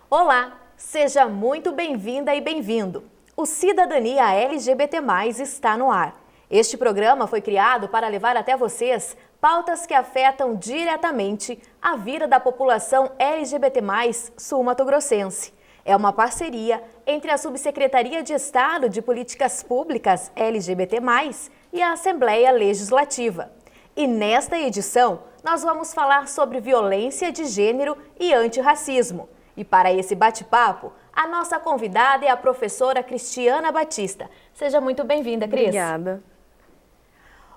Olá, seja muito bem-vinda e bem-vindo. O Cidadania LGBT+ está no ar. Este programa foi criado para levar até vocês pautas que afetam diretamente a vida da população LGBT+ sul-mato-grossense. É uma parceria entre a Subsecretaria de Estado de Políticas Públicas LGBT+, e a Assembleia Legislativa. E nesta edição, nós vamos falar sobre violência de gênero e antirracismo. E para esse bate-papo, a nossa convidada é a professora Cristiana Batista. Seja muito bem-vinda, Cris. Obrigada.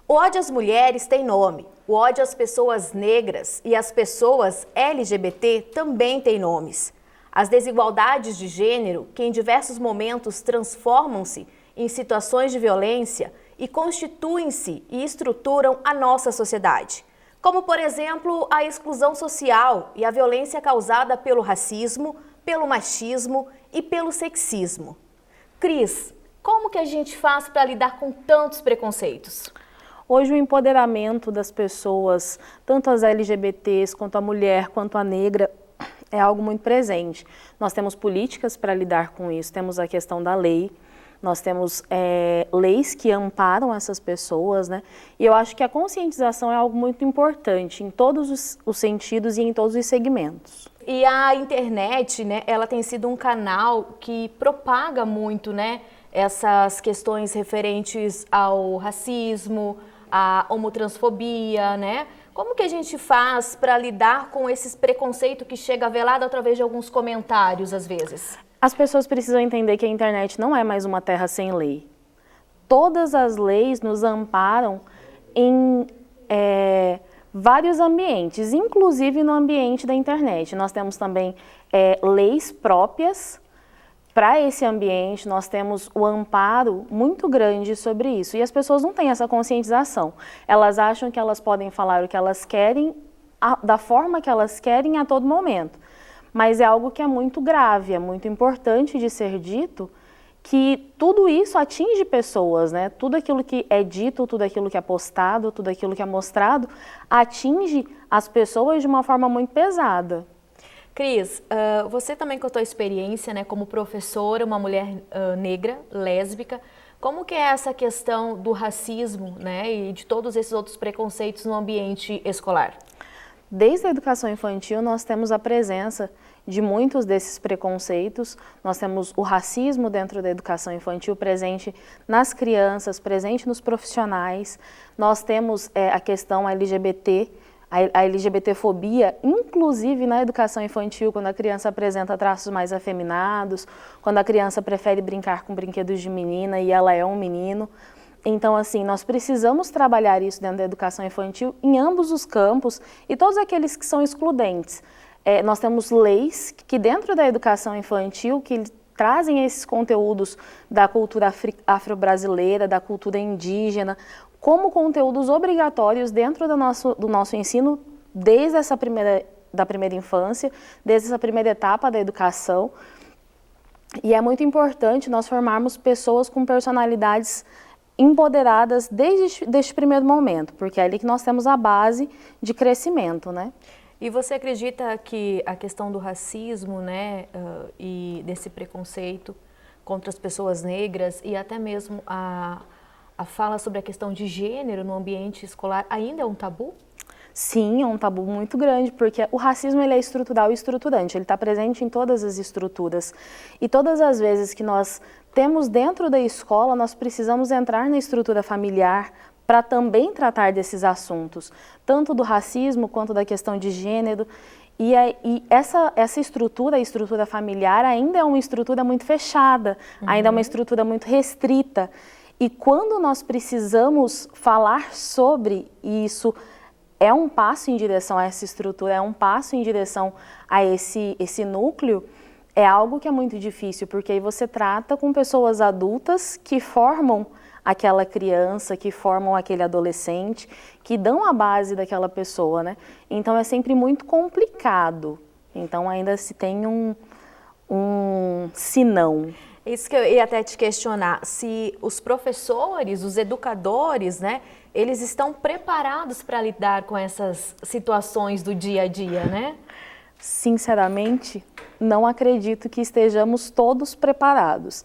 O ódio às mulheres tem nome. O ódio às pessoas negras e às pessoas LGBT também tem nomes. As desigualdades de gênero, que em diversos momentos transformam-se em situações de violência e constituem-se e estruturam a nossa sociedade. Como, por exemplo, a exclusão social e a violência causada pelo racismo, pelo machismo e pelo sexismo. Cris, como que a gente faz para lidar com tantos preconceitos? Hoje o empoderamento das pessoas, tanto as LGBTs, quanto a mulher, quanto a negra, é algo muito presente. Nós temos políticas para lidar com isso, temos a questão da lei, nós temos leis que amparam essas pessoas, né? E eu acho que a conscientização é algo muito importante em todos os sentidos e em todos os segmentos. E a internet, né, ela tem sido um canal que propaga muito, né, essas questões referentes ao racismo, à homotransfobia, né? Como que a gente faz para lidar com esses preconceitos que chega velado através de alguns comentários, às vezes? As pessoas precisam entender que a internet não é mais uma terra sem lei. Todas as leis nos amparam em vários ambientes, inclusive no ambiente da internet. Nós temos também leis próprias para esse ambiente, nós temos o amparo muito grande sobre isso. E as pessoas não têm essa conscientização. Elas acham que elas podem falar o que elas querem, da forma que elas querem a todo momento. Mas é algo que é muito grave, é muito importante de ser dito, que tudo isso atinge pessoas, né? Tudo aquilo que é dito, tudo aquilo que é postado, tudo aquilo que é mostrado, atinge as pessoas de uma forma muito pesada. Cris, você também contou a experiência, né, como professora, uma mulher negra, lésbica. Como que é essa questão do racismo, né, e de todos esses outros preconceitos no ambiente escolar? Desde a educação infantil, nós temos a presença de muitos desses preconceitos. Nós temos o racismo dentro da educação infantil presente nas crianças, presente nos profissionais. Nós temos a questão LGBT, a LGBTfobia, inclusive na educação infantil, quando a criança apresenta traços mais afeminados, quando a criança prefere brincar com brinquedos de menina e ela é um menino. Então, assim, nós precisamos trabalhar isso dentro da educação infantil em ambos os campos e todos aqueles que são excludentes. Nós temos leis que dentro da educação infantil que trazem esses conteúdos da cultura afro-brasileira, da cultura indígena, como conteúdos obrigatórios dentro do nosso ensino desde da primeira infância, desde essa primeira etapa da educação. E é muito importante nós formarmos pessoas com personalidades empoderadas desde este primeiro momento, porque é ali que nós temos a base de crescimento, né? E você acredita que a questão do racismo, né, e desse preconceito contra as pessoas negras e até mesmo a fala sobre a questão de gênero no ambiente escolar ainda é um tabu? Sim, é um tabu muito grande, porque o racismo ele é estrutural e estruturante, ele está presente em todas as estruturas. E todas as vezes que nós temos dentro da escola, nós precisamos entrar na estrutura familiar para também tratar desses assuntos, tanto do racismo quanto da questão de gênero. E essa estrutura, a estrutura familiar, ainda é uma estrutura muito fechada, ainda é uma estrutura muito restrita. E quando nós precisamos falar sobre isso, é um passo em direção a essa estrutura, é um passo em direção a esse núcleo, é algo que é muito difícil, porque aí você trata com pessoas adultas que formam aquela criança, que formam aquele adolescente, que dão a base daquela pessoa, né? Então é sempre muito complicado. Então ainda se tem um senão. Isso que eu ia até te questionar, se os professores, os educadores, né, eles estão preparados para lidar com essas situações do dia a dia, né? Sinceramente, não acredito que estejamos todos preparados.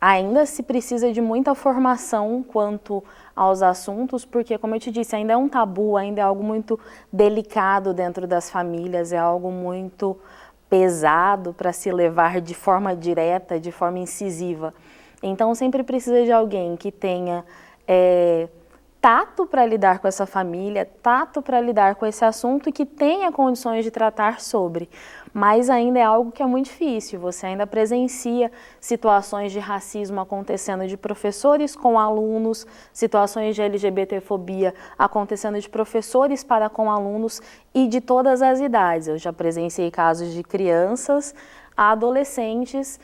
Ainda se precisa de muita formação quanto aos assuntos, porque, como eu te disse, ainda é um tabu, ainda é algo muito delicado dentro das famílias, é algo muito pesado para se levar de forma direta, de forma incisiva. Então, sempre precisa de alguém que tenha tato para lidar com essa família, tato para lidar com esse assunto e que tenha condições de tratar sobre. Mas ainda é algo que é muito difícil, você ainda presencia situações de racismo acontecendo de professores com alunos, situações de LGBTfobia acontecendo de professores para com alunos e de todas as idades. Eu já presenciei casos de crianças a adolescentes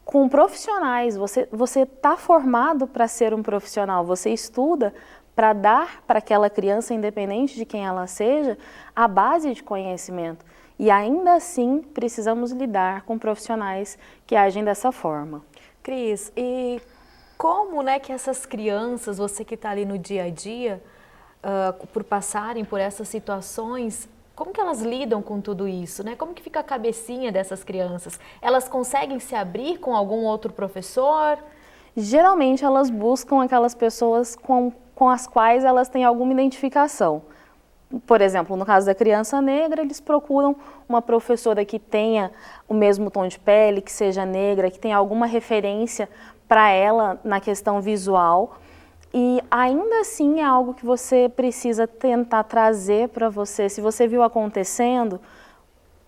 com profissionais. Você está formado para ser um profissional, você estuda para dar para aquela criança, independente de quem ela seja, a base de conhecimento. E ainda assim, precisamos lidar com profissionais que agem dessa forma. Cris, e como, né, que essas crianças, você que está ali no dia a dia, por passarem por essas situações, como que elas lidam com tudo isso, né? Como que fica a cabecinha dessas crianças? Elas conseguem se abrir com algum outro professor? Geralmente, elas buscam aquelas pessoas com as quais elas têm alguma identificação. Por exemplo, no caso da criança negra, eles procuram uma professora que tenha o mesmo tom de pele, que seja negra, que tenha alguma referência para ela na questão visual. E ainda assim é algo que você precisa tentar trazer para você. Se você viu acontecendo,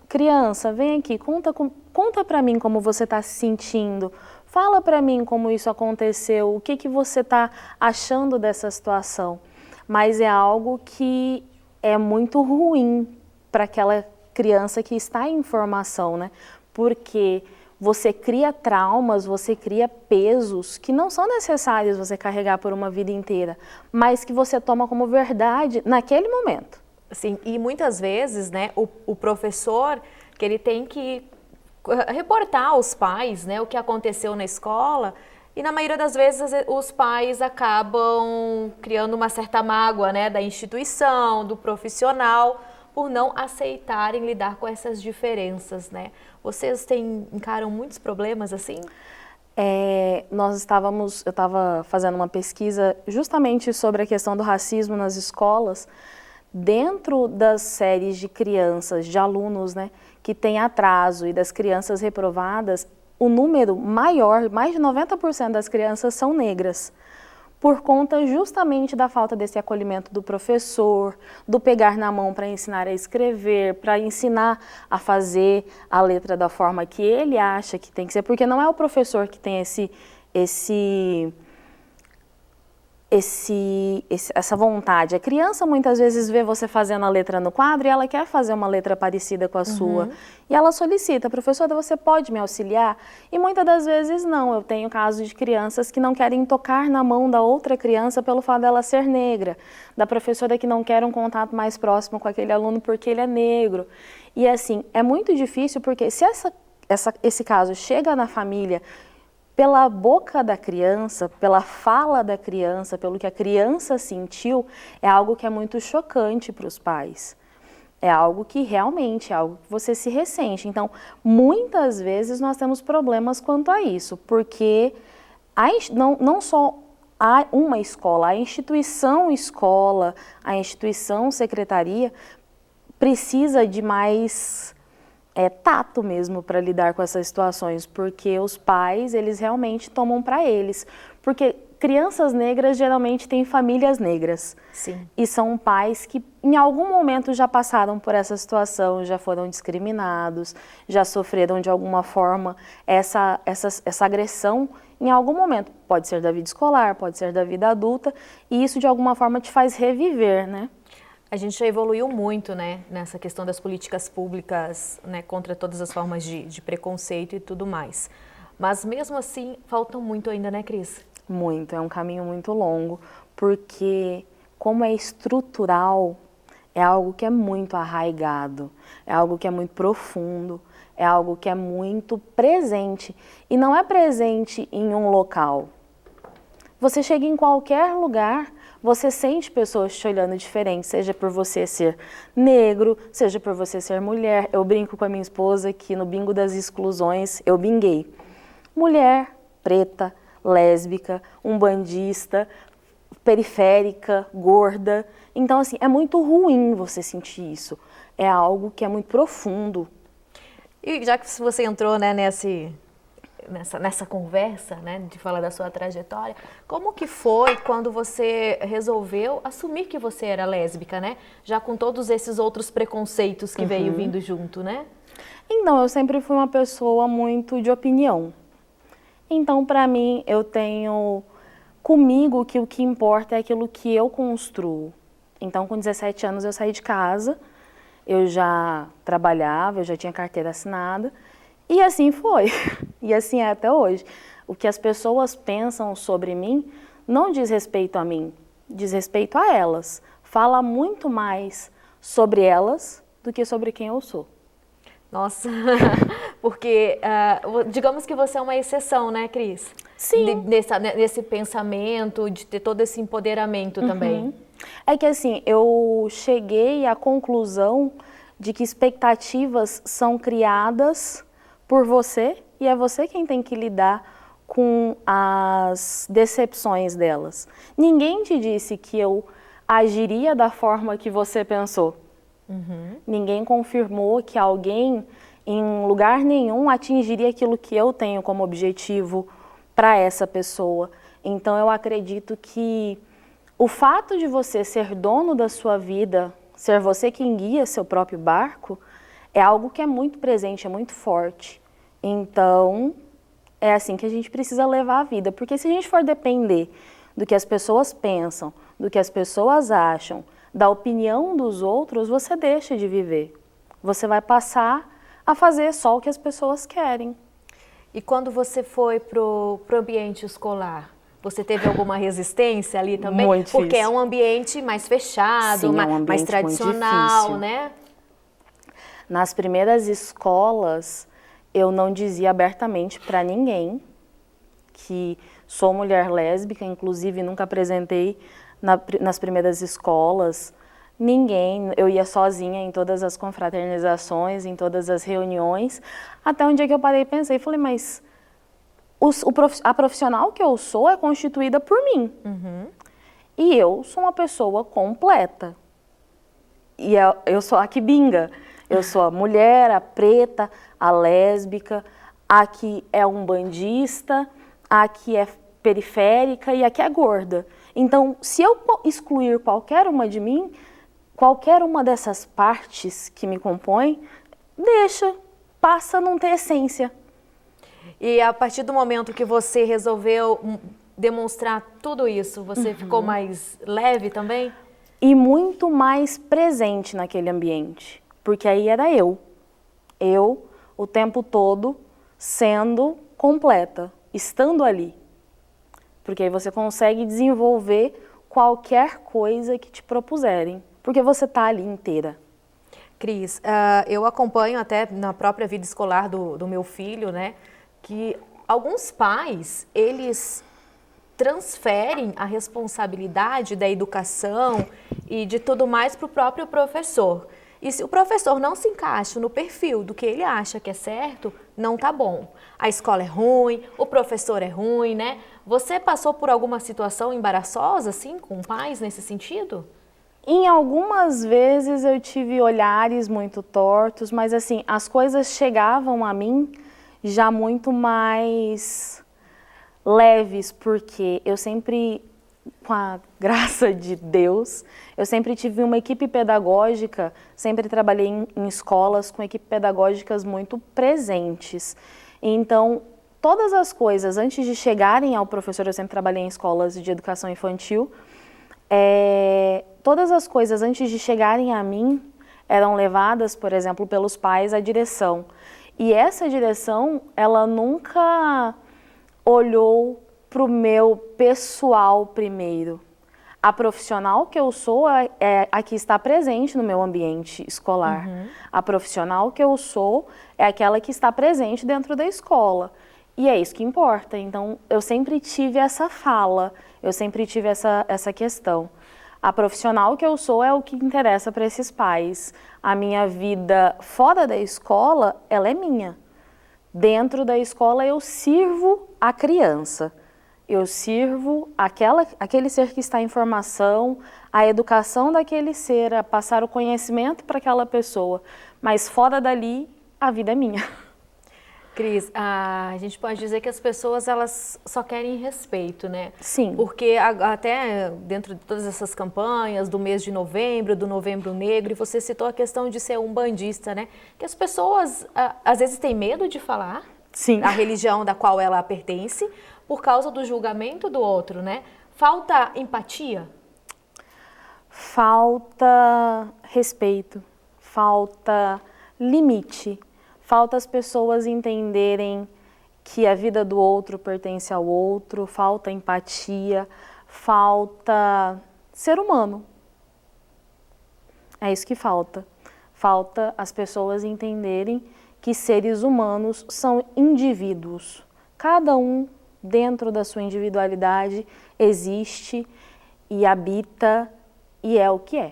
criança, vem aqui, conta para mim como você está se sentindo. Fala para mim como isso aconteceu, o que você está achando dessa situação. Mas é algo que é muito ruim para aquela criança que está em formação, né? Porque você cria traumas, você cria pesos que não são necessários você carregar por uma vida inteira, mas que você toma como verdade naquele momento. Sim, e muitas vezes, né, o professor, que ele tem que reportar aos pais, né, o que aconteceu na escola, e na maioria das vezes os pais acabam criando uma certa mágoa, né, da instituição, do profissional, por não aceitarem lidar com essas diferenças, né? Vocês encaram muitos problemas assim? Eu estava fazendo uma pesquisa justamente sobre a questão do racismo nas escolas, dentro das séries de crianças, de alunos, né, que têm atraso e das crianças reprovadas, o número maior, mais de 90% das crianças são negras, por conta justamente da falta desse acolhimento do professor, do pegar na mão para ensinar a escrever, para ensinar a fazer a letra da forma que ele acha que tem que ser, porque não é o professor que tem essa vontade. A criança muitas vezes vê você fazendo a letra no quadro e ela quer fazer uma letra parecida com a sua. E ela solicita, professora, você pode me auxiliar? E muitas das vezes não. Eu tenho casos de crianças que não querem tocar na mão da outra criança pelo fato dela ser negra, da professora que não quer um contato mais próximo com aquele aluno porque ele é negro. E assim, é muito difícil porque se esse caso chega na família pela boca da criança, pela fala da criança, pelo que a criança sentiu, é algo que é muito chocante para os pais. É algo que realmente é algo que você se ressente. Então, muitas vezes nós temos problemas quanto a isso, porque não só há uma escola, a instituição escola, a instituição secretaria precisa de mais tato mesmo para lidar com essas situações, porque os pais, eles realmente tomam para eles. Porque crianças negras geralmente têm famílias negras. Sim. E são pais que em algum momento já passaram por essa situação, já foram discriminados, já sofreram de alguma forma essa agressão em algum momento. Pode ser da vida escolar, pode ser da vida adulta, e isso de alguma forma te faz reviver, né? A gente já evoluiu muito, né, nessa questão das políticas públicas, né, contra todas as formas de preconceito e tudo mais. Mas mesmo assim, faltam muito ainda, né, Cris? Muito, é um caminho muito longo, porque como é estrutural, é algo que é muito arraigado, é algo que é muito profundo, é algo que é muito presente. E não é presente em um local. Você chega em qualquer lugar, você sente pessoas te olhando diferente, seja por você ser negro, seja por você ser mulher. Eu brinco com a minha esposa que no bingo das exclusões eu binguei. Mulher, preta, lésbica, umbandista, periférica, gorda. Então, assim, é muito ruim você sentir isso. É algo que é muito profundo. E já que você entrou, né, nessa conversa, né, de falar da sua trajetória, como que foi quando você resolveu assumir que você era lésbica, né? Já com todos esses outros preconceitos que veio vindo junto, né? Então, eu sempre fui uma pessoa muito de opinião. Então, para mim, eu tenho comigo que o que importa é aquilo que eu construo. Então, com 17 anos eu saí de casa, eu já trabalhava, eu já tinha carteira assinada, e assim foi. E assim é até hoje. O que as pessoas pensam sobre mim não diz respeito a mim, diz respeito a elas. Fala muito mais sobre elas do que sobre quem eu sou. Nossa, porque digamos que você é uma exceção, né, Cris? Sim. Nesse pensamento, de ter todo esse empoderamento também. É que assim, eu cheguei à conclusão de que expectativas são criadas por você e é você quem tem que lidar com as decepções delas. Ninguém te disse que eu agiria da forma que você pensou. Ninguém confirmou que alguém em lugar nenhum atingiria aquilo que eu tenho como objetivo para essa pessoa. Então eu acredito que o fato de você ser dono da sua vida, ser você quem guia seu próprio barco, é algo que é muito presente, é muito forte. Então é assim que a gente precisa levar a vida, porque se a gente for depender do que as pessoas pensam, do que as pessoas acham, da opinião dos outros, você deixa de viver. Você vai passar a fazer só o que as pessoas querem. E quando você foi pro ambiente escolar, você teve alguma resistência ali também? Muito difícil. Porque é um ambiente mais fechado, Sim, é um mais ambiente tradicional, muito difícil. né? Nas primeiras escolas, eu não dizia abertamente para ninguém que sou mulher lésbica, inclusive nunca apresentei nas primeiras escolas, ninguém, eu ia sozinha em todas as confraternizações, em todas as reuniões, até um dia que eu parei e pensei, falei, mas a profissional que eu sou é constituída por mim, e eu sou uma pessoa completa, e eu sou a que binga, eu sou a mulher, a preta, a lésbica, a que é umbandista, a que é periférica e a que é gorda. Então, se eu excluir qualquer uma de mim, qualquer uma dessas partes que me compõem, passa a não ter essência. E a partir do momento que você resolveu demonstrar tudo isso, você ficou mais leve também? E muito mais presente naquele ambiente, porque aí era eu o tempo todo sendo completa, estando ali. Porque aí você consegue desenvolver qualquer coisa que te propuserem, porque você está ali inteira. Cris, eu acompanho até na própria vida escolar do meu filho, né, que alguns pais, eles transferem a responsabilidade da educação e de tudo mais para o próprio professor. E se o professor não se encaixa no perfil do que ele acha que é certo, não tá bom. A escola é ruim, o professor é ruim, né? Você passou por alguma situação embaraçosa, assim, com pais nesse sentido? Em algumas vezes eu tive olhares muito tortos, mas assim, as coisas chegavam a mim já muito mais leves, porque eu sempre, com a graça de Deus, eu sempre tive uma equipe pedagógica, sempre trabalhei em escolas com equipes pedagógicas muito presentes. Então, todas as coisas, antes de chegarem ao professor, eu sempre trabalhei em escolas de educação infantil, todas as coisas antes de chegarem a mim eram levadas, por exemplo, pelos pais à direção. E essa direção, ela nunca olhou para o meu pessoal primeiro. A profissional que eu sou é a que está presente no meu ambiente escolar. A profissional que eu sou é aquela que está presente dentro da escola. E é isso que importa. Então, eu sempre tive essa fala, eu sempre tive essa questão. A profissional que eu sou é o que interessa para esses pais. A minha vida fora da escola, ela é minha. Dentro da escola eu sirvo a criança. Eu sirvo aquele ser que está em formação, a educação daquele ser, a passar o conhecimento para aquela pessoa. Mas fora dali, a vida é minha. Cris, a gente pode dizer que as pessoas elas só querem respeito, né? Sim. Porque até dentro de todas essas campanhas do mês de novembro, do Novembro Negro, e você citou a questão de ser umbandista, né? Que as pessoas às vezes têm medo de falar Sim. a religião da qual ela pertence por causa do julgamento do outro, né? Falta empatia? Falta respeito, falta limite. Falta as pessoas entenderem que a vida do outro pertence ao outro, falta empatia, falta ser humano. É isso que falta. Falta as pessoas entenderem que seres humanos são indivíduos. Cada um, dentro da sua individualidade, existe e habita e é o que é.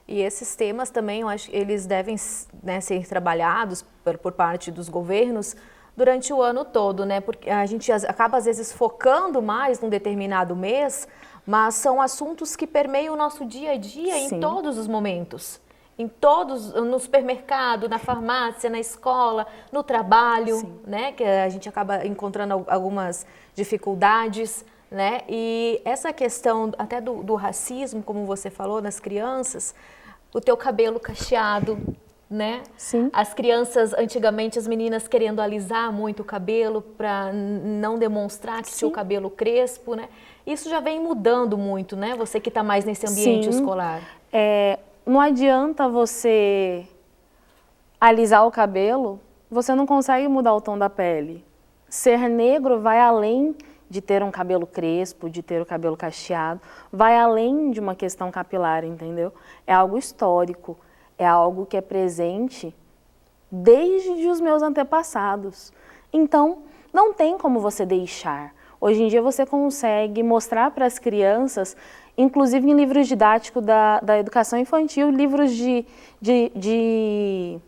E esses temas também, eu acho que eles devem, né, ser trabalhados por parte dos governos durante o ano todo, né? Porque a gente acaba, às vezes, focando mais num determinado mês, mas são assuntos que permeiam o nosso dia a dia Sim. em todos os momentos. Em todos, no supermercado, na farmácia, na escola, no trabalho, Sim. né? Que a gente acaba encontrando algumas dificuldades, né? E essa questão até do racismo, como você falou, nas crianças, o teu cabelo cacheado, né? Sim. As crianças, antigamente, as meninas querendo alisar muito o cabelo para não demonstrar que tinha o cabelo crespo, né? Isso já vem mudando muito, né? Você que está mais nesse ambiente escolar. Não adianta você alisar o cabelo, você não consegue mudar o tom da pele. Ser negro vai além de ter um cabelo crespo, de ter o cabelo cacheado, vai além de uma questão capilar, entendeu? É algo histórico, é algo que é presente desde os meus antepassados. Então, não tem como você deixar. Hoje em dia você consegue mostrar para as crianças, inclusive em livros didáticos da educação infantil, livros de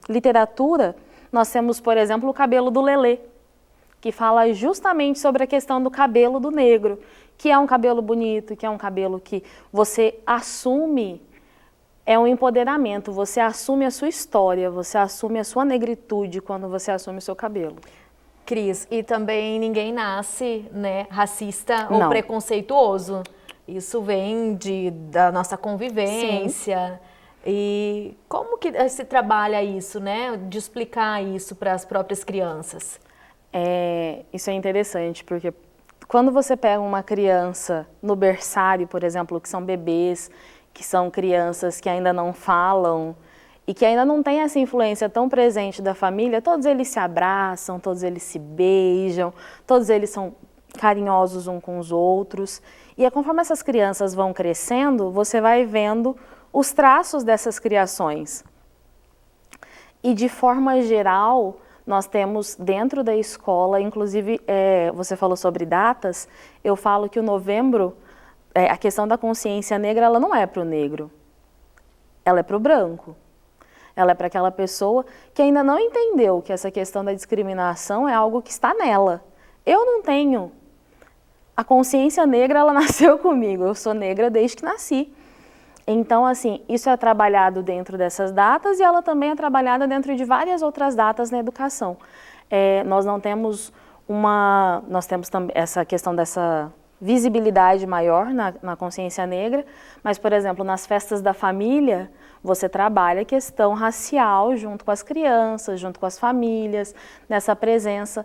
literatura, nós temos, por exemplo, o cabelo do Lelê, que fala justamente sobre a questão do cabelo do negro, que é um cabelo bonito, que é um cabelo que você assume, é um empoderamento, você assume a sua história, você assume a sua negritude quando você assume o seu cabelo. Cris, e também ninguém nasce, né, racista ou Não. preconceituoso. Isso vem da nossa convivência. Sim. E como que se trabalha isso, né, de explicar isso para as próprias crianças? Isso é interessante, porque quando você pega uma criança no berçário, por exemplo, que são bebês, que são crianças que ainda não falam e que ainda não têm essa influência tão presente da família, todos eles se abraçam, todos eles se beijam, todos eles são carinhosos uns com os outros. E conforme essas crianças vão crescendo, você vai vendo os traços dessas criações. E de forma geral, nós temos dentro da escola, inclusive você falou sobre datas, eu falo que o novembro, a questão da consciência negra, ela não é para o negro, ela é para o branco. Ela é para aquela pessoa que ainda não entendeu que essa questão da discriminação é algo que está nela. Eu não tenho. A consciência negra, ela nasceu comigo, eu sou negra desde que nasci. Então, assim, isso é trabalhado dentro dessas datas e ela também é trabalhada dentro de várias outras datas na educação. Nós não temos nós temos também essa questão dessa visibilidade maior na consciência negra, mas, por exemplo, nas festas da família, você trabalha a questão racial junto com as crianças, junto com as famílias, nessa presença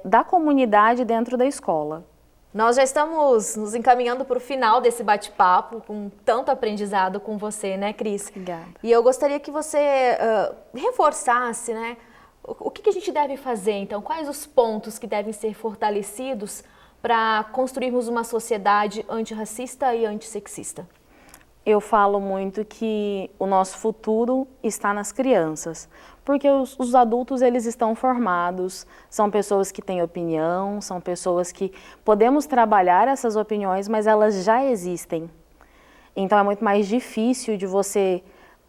da comunidade dentro da escola. Nós já estamos nos encaminhando para o final desse bate-papo, com tanto aprendizado com você, né, Cris? Obrigada. E eu gostaria que você reforçasse, né, o que a gente deve fazer, então, quais os pontos que devem ser fortalecidos para construirmos uma sociedade antirracista e antissexista? Eu falo muito que o nosso futuro está nas crianças, porque os adultos eles estão formados, são pessoas que têm opinião, são pessoas que podemos trabalhar essas opiniões, mas elas já existem. Então é muito mais difícil de você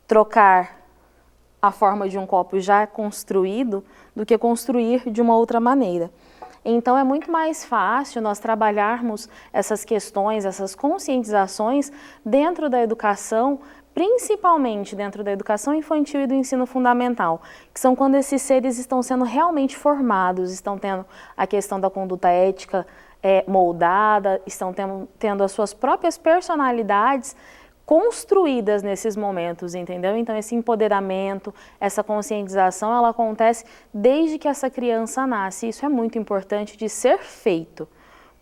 trocar a forma de um copo já construído do que construir de uma outra maneira. Então é muito mais fácil nós trabalharmos essas questões, essas conscientizações dentro da educação, principalmente dentro da educação infantil e do ensino fundamental, que são quando esses seres estão sendo realmente formados, estão tendo a questão da conduta ética moldada, estão tendo as suas próprias personalidades construídas nesses momentos, entendeu? Então esse empoderamento, essa conscientização, ela acontece desde que essa criança nasce. Isso é muito importante de ser feito,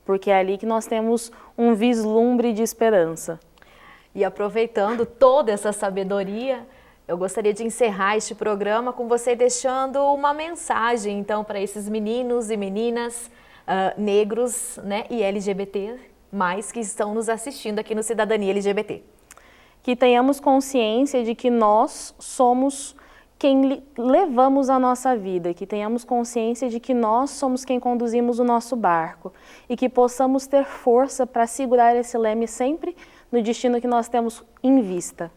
porque é ali que nós temos um vislumbre de esperança. E aproveitando toda essa sabedoria, eu gostaria de encerrar este programa com você deixando uma mensagem, então, para esses meninos e meninas negros, né, e LGBT+, que estão nos assistindo aqui no Cidadania LGBT. Que tenhamos consciência de que nós somos quem levamos a nossa vida, que tenhamos consciência de que nós somos quem conduzimos o nosso barco e que possamos ter força para segurar esse leme sempre no destino que nós temos em vista.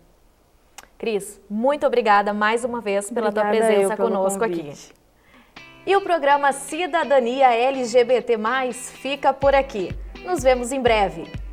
Cris, muito obrigada mais uma vez pela tua presença conosco aqui. E o programa Cidadania LGBT+, fica por aqui. Nos vemos em breve.